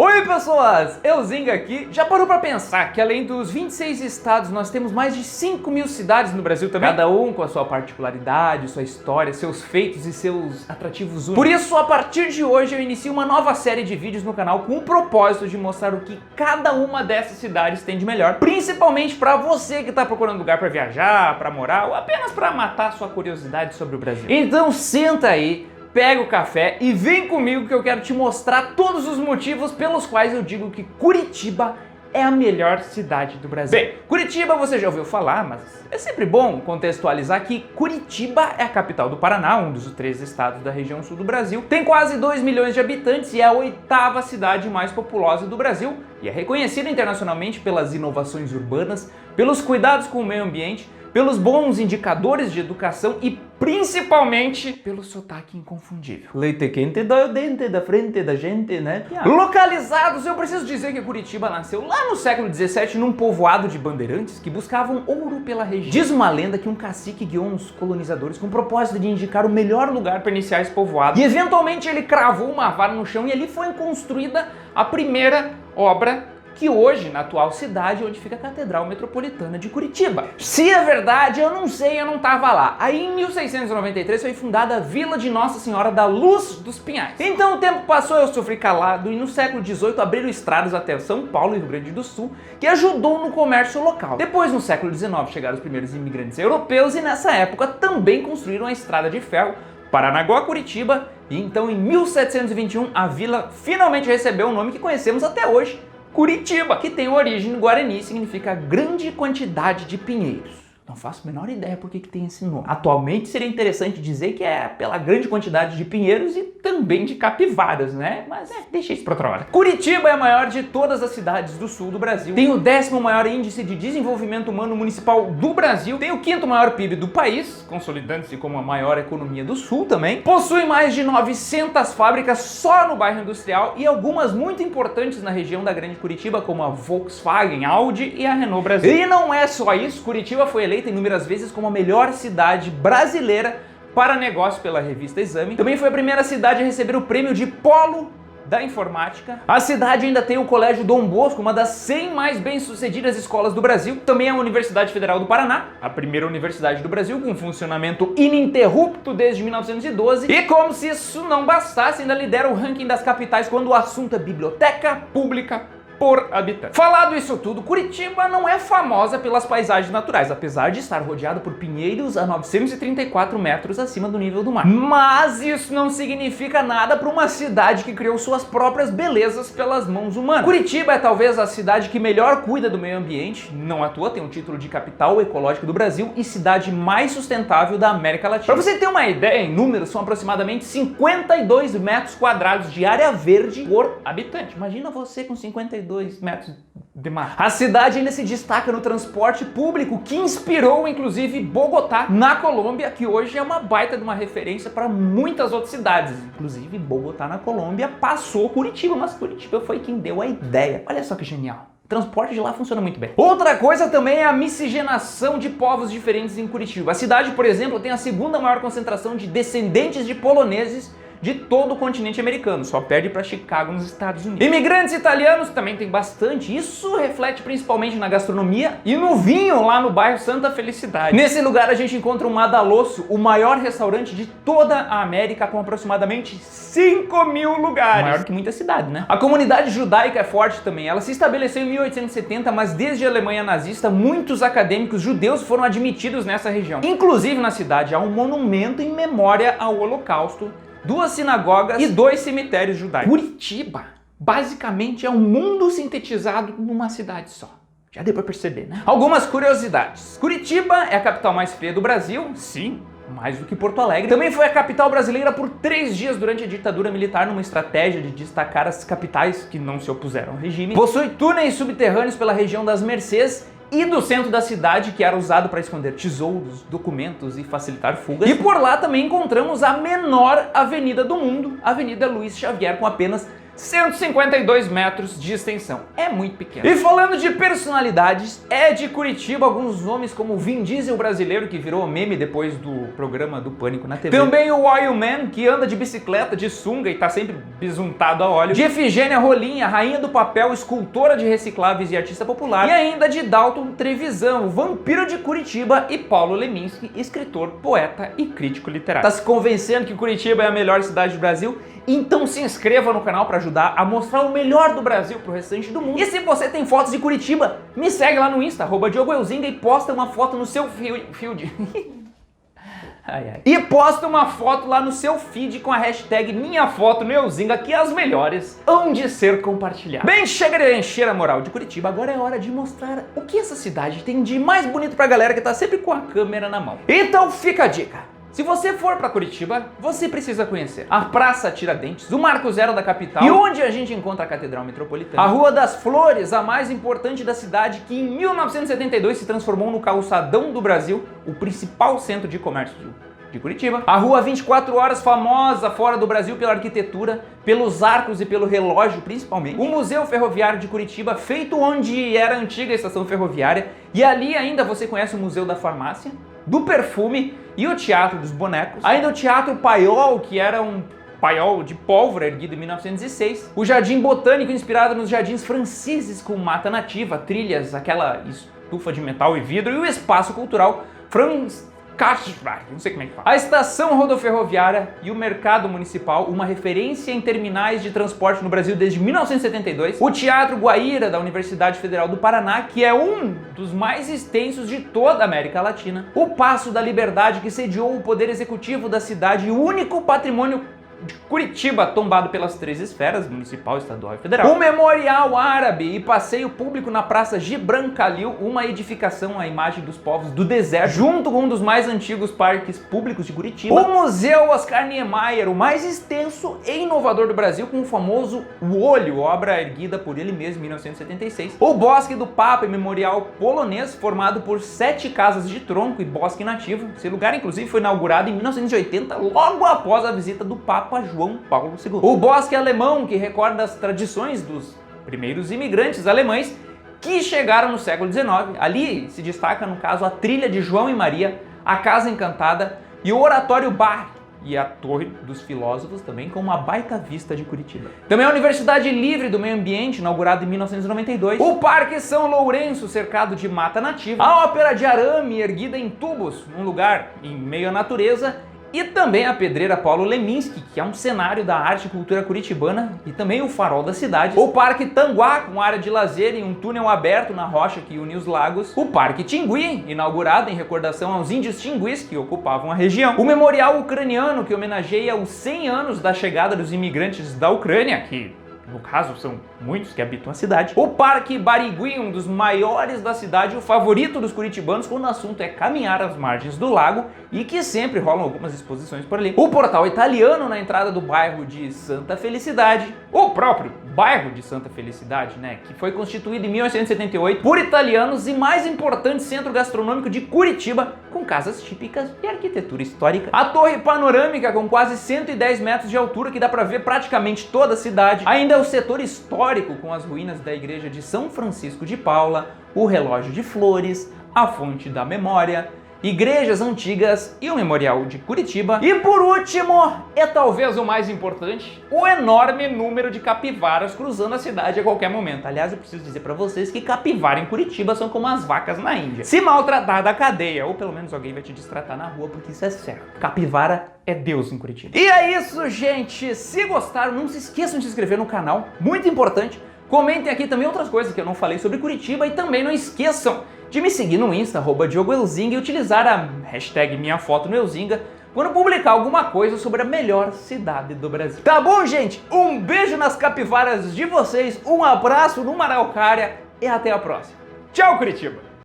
Oi pessoas, Euzinga aqui. Já parou pra pensar que além dos 26 estados, nós temos mais de 5.000 cidades no Brasil também? Cada um com a sua particularidade, sua história, seus feitos e seus atrativos únicos. Por isso, a partir de hoje, eu inicio uma nova série de vídeos no canal com o propósito de mostrar o que cada uma dessas cidades tem de melhor, principalmente pra você que tá procurando lugar pra viajar, pra morar ou apenas pra matar sua curiosidade sobre o Brasil. Então senta aí, pega o café e vem comigo que eu quero te mostrar todos os motivos pelos quais eu digo que Curitiba é a melhor cidade do Brasil. Bem, Curitiba você já ouviu falar, mas é sempre bom contextualizar que Curitiba é a capital do Paraná, um dos 13 estados da região sul do Brasil. Tem quase 2 milhões de habitantes e é a 8ª cidade mais populosa do Brasil e é reconhecida internacionalmente pelas inovações urbanas, pelos cuidados com o meio ambiente, pelos bons indicadores de educação e principalmente pelo sotaque inconfundível. Leite quente dói o dente da frente da gente, né? Localizados, eu preciso dizer que Curitiba nasceu lá no século XVII num povoado de bandeirantes que buscavam ouro pela região. Diz uma lenda que um cacique guiou uns colonizadores com o propósito de indicar o melhor lugar para iniciar esse povoado. E eventualmente ele cravou uma vara no chão e ali foi construída a primeira obra que hoje, na atual cidade, onde fica a Catedral Metropolitana de Curitiba. Se é verdade, eu não sei, eu não tava lá. Aí em 1693 foi fundada a Vila de Nossa Senhora da Luz dos Pinhais. Então o tempo passou, eu sofri calado e no século XVIII abriram estradas até São Paulo e Rio Grande do Sul, que ajudou no comércio local. Depois, no século XIX, chegaram os primeiros imigrantes europeus e nessa época também construíram a estrada de ferro Paranaguá a Curitiba e então em 1721 a vila finalmente recebeu o nome que conhecemos até hoje, Curitiba, que tem origem no Guarani e significa grande quantidade de pinheiros. Não faço a menor ideia por que tem esse nome. Atualmente seria interessante dizer que é pela grande quantidade de pinheiros e também de capivaras, né? Mas deixa isso pra outra hora. Curitiba é a maior de todas as cidades do sul do Brasil. Tem o 10º maior índice de desenvolvimento humano municipal do Brasil. Tem o 5º maior PIB do país, consolidando-se como a maior economia do sul também. Possui mais de 900 fábricas só no bairro industrial e algumas muito importantes na região da Grande Curitiba, como a Volkswagen, Audi e a Renault Brasil. E não é só isso, Curitiba foi eleita inúmeras vezes como a melhor cidade brasileira para negócio pela revista Exame. Também foi a primeira cidade a receber o prêmio de Polo da Informática. A cidade ainda tem o Colégio Dom Bosco, uma das 100 mais bem-sucedidas escolas do Brasil. Também a Universidade Federal do Paraná, a primeira universidade do Brasil com funcionamento ininterrupto desde 1912. E como se isso não bastasse, ainda lidera o ranking das capitais quando o assunto é biblioteca pública por habitante. Falado isso tudo, Curitiba não é famosa pelas paisagens naturais, apesar de estar rodeado por pinheiros a 934 metros acima do nível do mar. Mas isso não significa nada para uma cidade que criou suas próprias belezas pelas mãos humanas. Curitiba é talvez a cidade que melhor cuida do meio ambiente, não à toa tem o título de capital ecológica do Brasil e cidade mais sustentável da América Latina. Para você ter uma ideia, em números, são aproximadamente 52 metros quadrados de área verde por habitante. Imagina você com 52 metros de mar. A cidade ainda se destaca no transporte público, que inspirou inclusive Bogotá, na Colômbia, que hoje é uma baita de uma referência para muitas outras cidades. Inclusive Bogotá na Colômbia passou Curitiba, mas Curitiba foi quem deu a ideia. Olha só que genial. O transporte de lá funciona muito bem. Outra coisa também é a miscigenação de povos diferentes em Curitiba. A cidade, por exemplo, tem a 2ª maior concentração de descendentes de poloneses de todo o continente americano, só perde para Chicago nos Estados Unidos. Imigrantes italianos também tem bastante, isso reflete principalmente na gastronomia e no vinho lá no bairro Santa Felicidade. Nesse lugar a gente encontra o Madalosso, o maior restaurante de toda a América com aproximadamente 5.000 lugares. Maior que muita cidade, né? A comunidade judaica é forte também, ela se estabeleceu em 1870, mas desde a Alemanha nazista muitos acadêmicos judeus foram admitidos nessa região. Inclusive na cidade há um monumento em memória ao Holocausto, 2 sinagogas e 2 cemitérios judaicos. Curitiba, basicamente, é um mundo sintetizado numa cidade só. Já deu pra perceber, né? Algumas curiosidades. Curitiba é a capital mais fria do Brasil, sim, mais do que Porto Alegre. Também foi a capital brasileira por 3 dias durante a ditadura militar, numa estratégia de destacar as capitais que não se opuseram ao regime. Possui túneis subterrâneos pela região das Mercês e do centro da cidade, que era usado para esconder tesouros, documentos e facilitar fugas. E por lá também encontramos a menor avenida do mundo, a Avenida Luiz Xavier, com apenas 152 metros de extensão. É muito pequeno. E falando de personalidades, é de Curitiba alguns nomes como o Vin Diesel brasileiro, que virou meme depois do programa do Pânico na TV. Também o Oil Man, que anda de bicicleta, de sunga e tá sempre bisuntado a óleo. De Efigênia Rolim, a rainha do papel, escultora de recicláveis e artista popular. E ainda de Dalton Trevisan, o vampiro de Curitiba, e Paulo Leminski, escritor, poeta e crítico literário. Tá se convencendo que Curitiba é a melhor cidade do Brasil? Então se inscreva no canal para ajudar a mostrar o melhor do Brasil pro restante do mundo. E se você tem fotos de Curitiba, me segue lá no Insta, @DiogoEuzinga, e posta uma foto no seu feed. E posta uma foto lá no seu feed com a hashtag #MinhaFotoNoEuzinga, que as melhores hão de ser compartilhadas. Bem, chega de encher a moral de Curitiba, agora é hora de mostrar o que essa cidade tem de mais bonito pra galera que tá sempre com a câmera na mão. Então fica a dica. Se você for para Curitiba, você precisa conhecer a Praça Tiradentes, o Marco Zero da capital, e onde a gente encontra a Catedral Metropolitana, a Rua das Flores, a mais importante da cidade, que em 1972 se transformou no calçadão do Brasil, o principal centro de comércio de Curitiba, a Rua 24 Horas, famosa fora do Brasil pela arquitetura, pelos arcos e pelo relógio principalmente, o Museu Ferroviário de Curitiba, feito onde era a antiga estação ferroviária, e ali ainda você conhece o Museu da Farmácia, do Perfume e o Teatro dos Bonecos, ainda o Teatro Paiol, que era um paiol de pólvora erguido em 1906, o Jardim Botânico inspirado nos jardins franceses com mata nativa, trilhas, aquela estufa de metal e vidro, e o Espaço Cultural não sei como é que fala. A Estação Rodoferroviária e o Mercado Municipal, uma referência em terminais de transporte no Brasil desde 1972. O Teatro Guaíra, da Universidade Federal do Paraná, que é um dos mais extensos de toda a América Latina. O Paço da Liberdade, que sediou o poder executivo da cidade e o único patrimônio de Curitiba tombado pelas 3 esferas, municipal, estadual e federal. O Memorial Árabe e passeio público na Praça Gibran Khalil, uma edificação à imagem dos povos do deserto, junto com um dos mais antigos parques públicos de Curitiba. O Museu Oscar Niemeyer, o mais extenso e inovador do Brasil, com o famoso O Olho, obra erguida por ele mesmo em 1976. O Bosque do Papa, memorial polonês, formado por 7 casas de tronco e bosque nativo. Esse lugar, inclusive, foi inaugurado em 1980, logo após a visita do Papa João Paulo II. O Bosque Alemão, que recorda as tradições dos primeiros imigrantes alemães que chegaram no século XIX. Ali se destaca, no caso, a Trilha de João e Maria, a Casa Encantada e o Oratório Bach, e a Torre dos Filósofos, também com uma baita vista de Curitiba. Também a Universidade Livre do Meio Ambiente, inaugurada em 1992. O Parque São Lourenço, cercado de mata nativa. A Ópera de Arame, erguida em tubos, num lugar em meio à natureza. E também a Pedreira Paulo Leminski, que é um cenário da arte e cultura curitibana, e também o farol da cidade. O Parque Tanguá, com área de lazer e um túnel aberto na rocha que une os lagos. O Parque Tingui, inaugurado em recordação aos índios tinguis que ocupavam a região. O Memorial Ucraniano, que homenageia os 100 anos da chegada dos imigrantes da Ucrânia, que no caso são muitos que habitam a cidade. O Parque Barigui, um dos maiores da cidade, o favorito dos curitibanos quando o assunto é caminhar às margens do lago, e que sempre rolam algumas exposições por ali. O Portal Italiano, na entrada do bairro de Santa Felicidade. O próprio bairro de Santa Felicidade, né, que foi constituído em 1878 por italianos, e mais importante centro gastronômico de Curitiba, com casas típicas e arquitetura histórica. A Torre Panorâmica, com quase 110 metros de altura, que dá pra ver praticamente toda a cidade. Ainda o setor histórico, com as ruínas da igreja de São Francisco de Paula, o relógio de flores, a fonte da memória, igrejas antigas e o Memorial de Curitiba. E por último, é talvez o mais importante, o enorme número de capivaras cruzando a cidade a qualquer momento. Aliás, eu preciso dizer pra vocês que capivara em Curitiba são como as vacas na Índia. Se maltratar da cadeia, ou pelo menos alguém vai te destratar na rua, porque isso é certo. Capivara é Deus em Curitiba. E é isso, gente! Se gostaram, não se esqueçam de se inscrever no canal, muito importante. Comentem aqui também outras coisas que eu não falei sobre Curitiba, e também não esqueçam de me seguir no Insta, @DiogoEuzinga, e utilizar a hashtag MinhaFotoNoEuzinga quando publicar alguma coisa sobre a melhor cidade do Brasil. Tá bom, gente? Um beijo nas capivaras de vocês, um abraço numa araucária e até a próxima. Tchau, Curitiba!